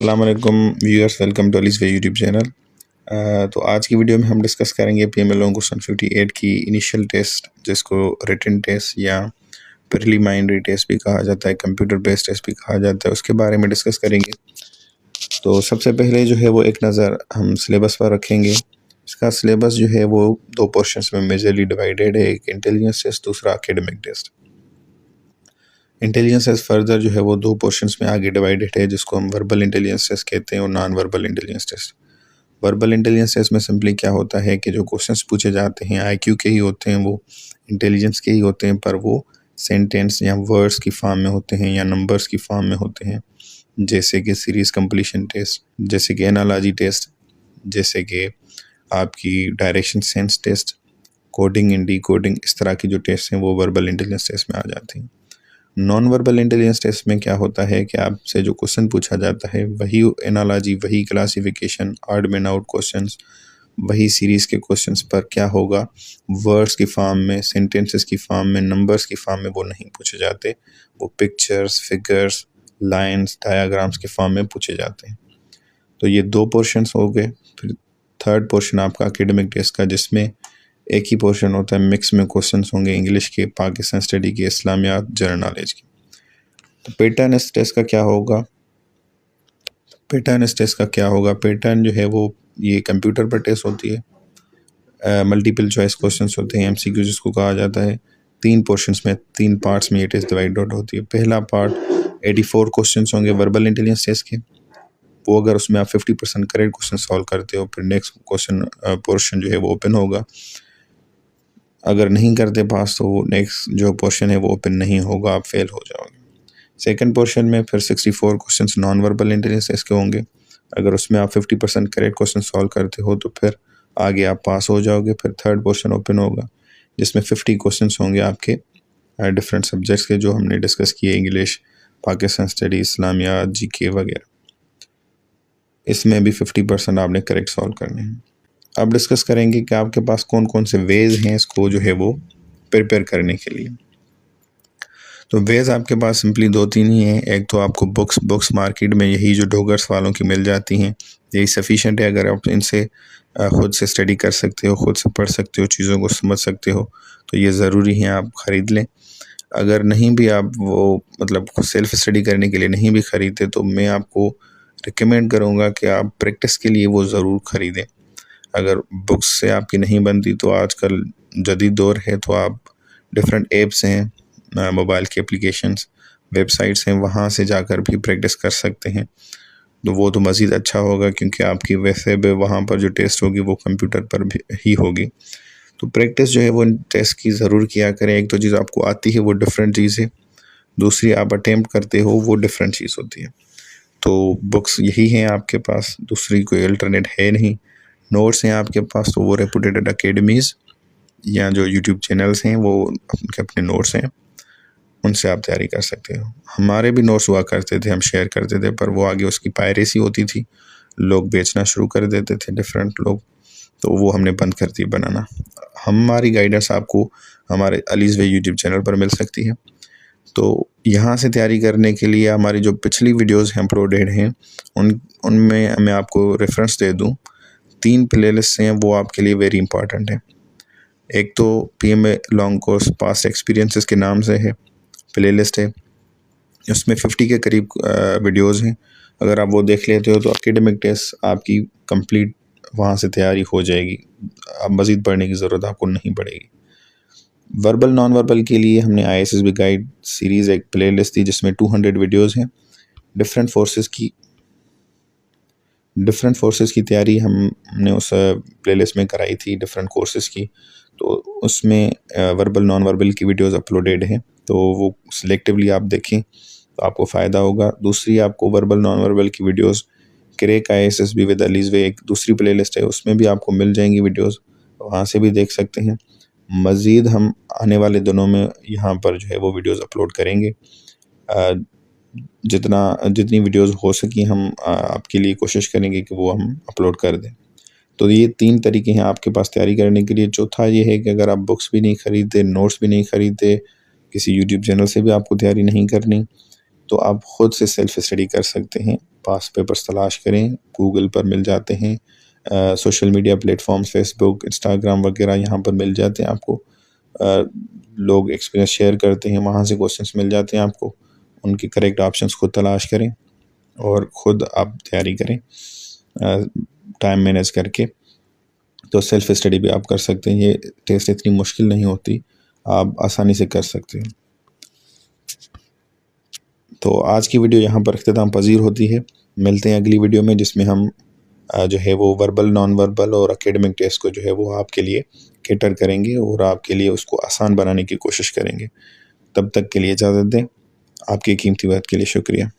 अस्सलाम वालेकुम viewers, welcome to अलीस वे यूट्यूब चैनल। तो आज की वीडियो में हम डिस्कस करेंगे PML क्वेश्चन 58 की इनिशियल टेस्ट, जिसको रिटन टेस्ट या प्रिलिमिनरी टेस्ट भी कहा जाता है, कंप्यूटर बेस्ड टेस्ट भी कहा जाता है, उसके बारे में डिस्कस करेंगे। तो सबसे पहले जो है वो एक नज़र हम सिलेबस पर रखेंगे। इसका सिलेबस जो है वो दो पोर्शंस में मेजरली डिवाइडेड है, एक इंटेलिजेंस टेस्ट, दूसरा academic test. Intelligence test further जो है वो दो पोर्शंस में आगे डिवाइडेड है, जिसको हम वर्बल इंटेलिजेंस टेस्ट कहते हैं और non verbal intelligence test. Verbal intelligence test में सिंपली क्या होता है कि जो क्वेश्चंस पूछे जाते हैं IQ के ही होते हैं, वो इंटेलिजेंस के ही होते हैं, पर वो सेंटेंस या वर्ड्स की फॉर्म में होते हैं या नंबर्स की फॉर्म में होते हैं, जैसे कि सीरीज कंप्लीशन टेस्ट, जैसे कि एनालॉजी टेस्ट, जैसे कि आपकी direction sense test, coding and decoding. इस तरह की जो टेस्ट हैं वो वर्बल इंटेलिजेंस टेस्ट में आ जाती हैं। नॉन वर्बल इंटेलिजेंस टेस्ट में क्या होता है कि आपसे जो क्वेश्चन पूछा जाता है वही एनालॉजी, वही classification, odd man out questions, वही सीरीज़ के क्वेश्चंस पर क्या होगा, वर्ड्स की फॉर्म में, सेंटेंसेस की फॉर्म में, नंबर्स की फॉर्म में वो नहीं पूछे जाते। वो पिक्चर्स, फिगर्स, लाइन्स, डायाग्राम्स के फॉर्म में पूछे जाते हैं। तो ये दो पोर्शंस हो गए। फिर थर्ड पोर्शन आपका एकेडमिक टेस्ट का, जिसमें एक ही पोर्शन होता है, मिक्स में क्वेश्चंस होंगे इंग्लिश के, पाकिस्तान स्टडी के, इस्लामियात, जनरल नॉलेज के। तो पैटर्न इस टेस्ट का क्या होगा? पैटर्न जो है वो ये कंप्यूटर पर टेस्ट होती है। मल्टीपल चॉइस क्वेश्चंस होते हैं, MCQ जिसको कहा जाता है। तीन पोर्शंस में, तीन पार्ट्स में ये टेस्ट डिवाइड आउट होती है। पहला पार्ट 84 क्वेश्चंस होंगे वर्बल इंटेलिजेंस टेस्ट के। वो अगर उसमें आप 50% करेक्ट क्वेश्चन सॉल्व करते हो, फिर नेक्स्ट क्वेश्चन पोर्शन जो है वो ओपन होगा। अगर नहीं करते पास तो वो नेक्स्ट जो पोर्शन है वो ओपन नहीं होगा, आप फेल हो जाओगे। सेकंड पोर्शन में फिर 64 questions non verbal intelligence test के होंगे। अगर उसमें आप 50% करेक्ट क्वेश्चन सॉल्व करते हो तो फिर आगे आप पास हो जाओगे। फिर थर्ड पोर्शन ओपन होगा, जिसमें 50 क्वेश्चंस होंगे आपके डिफरेंट सब्जेक्ट्स के, जो हमने डिस्कस किए, इंग्लिश, पाकिस्तान स्टडी, इस्लामियात, GK वगैरह। इसमें भी 50% आपने करेक्ट सॉल्व करने हैं। अब डिस्कस करेंगे कि आपके पास कौन कौन से वेज हैं इसको जो है वो प्रिपेयर करने के लिए। तो वेज आपके पास सिंपली दो तीन ही हैं। एक तो आपको बुक्स मार्केट में यही जो डोगर्स वालों की मिल जाती हैं, यही सफिशेंट है। अगर आप इनसे ख़ुद से स्टडी कर सकते हो, ख़ुद से पढ़ सकते हो, चीज़ों को समझ सकते हो, तो ये ज़रूरी है आप ख़रीद लें। अगर नहीं भी आप वो मतलब सेल्फ स्टडी करने के लिए नहीं भी ख़रीदते, तो मैं आपको रिकमेंड करूँगा कि आप प्रैक्टिस के लिए वो ज़रूर ख़रीदें। अगर बुक्स से आपकी नहीं बनती तो आजकल जदीद दौर है, तो आप डिफरेंट ऐप्स हैं, मोबाइल की एप्लीकेशंस, वेबसाइट्स हैं, वहाँ से जाकर भी प्रैक्टिस कर सकते हैं। तो वो तो मज़ीद अच्छा होगा, क्योंकि आपकी वैसे भी वहाँ पर जो टेस्ट होगी वो कंप्यूटर पर भी ही होगी। तो प्रैक्टिस जो है वो टेस्ट की ज़रूर किया करें। एक तो चीज़ आपको आती है वो डिफरेंट चीज़ है, दूसरी आप अटेम्प्ट करते हो वो डिफरेंट चीज़ होती है। तो बुक्स यही हैं आपके पास, दूसरी कोई अल्टरनेट है नहीं। नोट्स हैं आपके पास, तो वो रेपुटेड अकेडमीज़ या जो यूट्यूब चैनल्स हैं वो उनके अपने नोट्स हैं, उनसे आप तैयारी कर सकते हो। हमारे भी नोट्स हुआ करते थे, हम शेयर करते थे, पर वो आगे उसकी पायरेसी होती थी, लोग बेचना शुरू कर देते थे, डिफरेंट लोग, तो वो हमने बंद कर दी बनाना। हमारी गाइडेंस आपको हमारे अलीस वे यूट्यूब चैनल पर मिल सकती है। तो यहाँ से तैयारी करने के लिए हमारी जो पिछली वीडियोज़ हैं अपलोडेड हैं, उनमें मैं आपको रेफरेंस दे दूँ। 3 प्लेलिस्ट हैं, वो आपके लिए वेरी इंपॉर्टेंट है। एक तो PMA long course past experiences के नाम से है, प्लेलिस्ट है, उसमें 50 के करीब वीडियोज़ हैं। अगर आप वो देख लेते हो तो एकेडमिक टेस्ट आपकी कंप्लीट वहाँ से तैयारी हो जाएगी, अब मज़ीद पढ़ने की ज़रूरत आपको नहीं पड़ेगी। वर्बल नॉन वर्बल के लिए हमने ISSB गाइड सीरीज़ एक प्लेलिस्ट थी, जिसमें 200 वीडियोज़ हैं। डिफरेंट फोर्सेस की तैयारी हमने उस प्लेलिस्ट में कराई थी, डिफरेंट कोर्सेज़ की। तो उसमें वर्बल नॉन वर्बल की वीडियोज़ अपलोडेड हैं, तो वो सिलेक्टिवली आप देखें तो आपको फ़ायदा होगा। दूसरी, आपको वर्बल नॉन वर्बल की वीडियोज़ क्रैक ISSB विद अलीस वे एक दूसरी प्लेलिस्ट है, उसमें भी आपको मिल जाएंगी वीडियोज़, वहाँ से भी देख सकते हैं। मज़ीद हम आने वाले दिनों में यहाँ पर जो है वो वीडियोज़ अपलोड करेंगे। जितनी वीडियोज़ हो सकी हम आपके लिए कोशिश करेंगे कि वो हम अपलोड कर दें। तो ये 3 तरीके हैं आपके पास तैयारी करने के लिए। चौथा ये है कि अगर आप बुक्स भी नहीं ख़रीदते, नोट्स भी नहीं ख़रीदते, किसी यूट्यूब चैनल से भी आपको तैयारी नहीं करनी, तो आप ख़ुद से सेल्फ स्टडी कर सकते हैं। पास्ट पेपर्स तलाश करें, गूगल पर मिल जाते हैं, social media platforms Facebook, Instagram वगैरह यहाँ पर मिल जाते हैं आपको। लोग एक्सपीरियंस शेयर करते हैं, वहाँ से क्वेश्चंस मिल जाते हैं आपको। उनके करेक्ट ऑप्शंस खुद तलाश करें और ख़ुद आप तैयारी करें टाइम मैनेज करके। तो सेल्फ स्टडी भी आप कर सकते हैं, ये टेस्ट इतनी मुश्किल नहीं होती, आप आसानी से कर सकते हैं। तो आज की वीडियो यहाँ पर इख्तिताम पजीर होती है। मिलते हैं अगली वीडियो में, जिसमें हम जो है वो वर्बल, नॉन वर्बल और एकेडमिक टेस्ट को जो है वो आपके लिए कैटर करेंगे और आपके लिए उसको आसान बनाने की कोशिश करेंगे। तब तक के लिए इजाज़त दें। आपकी कीमती वक़्त के लिए शुक्रिया।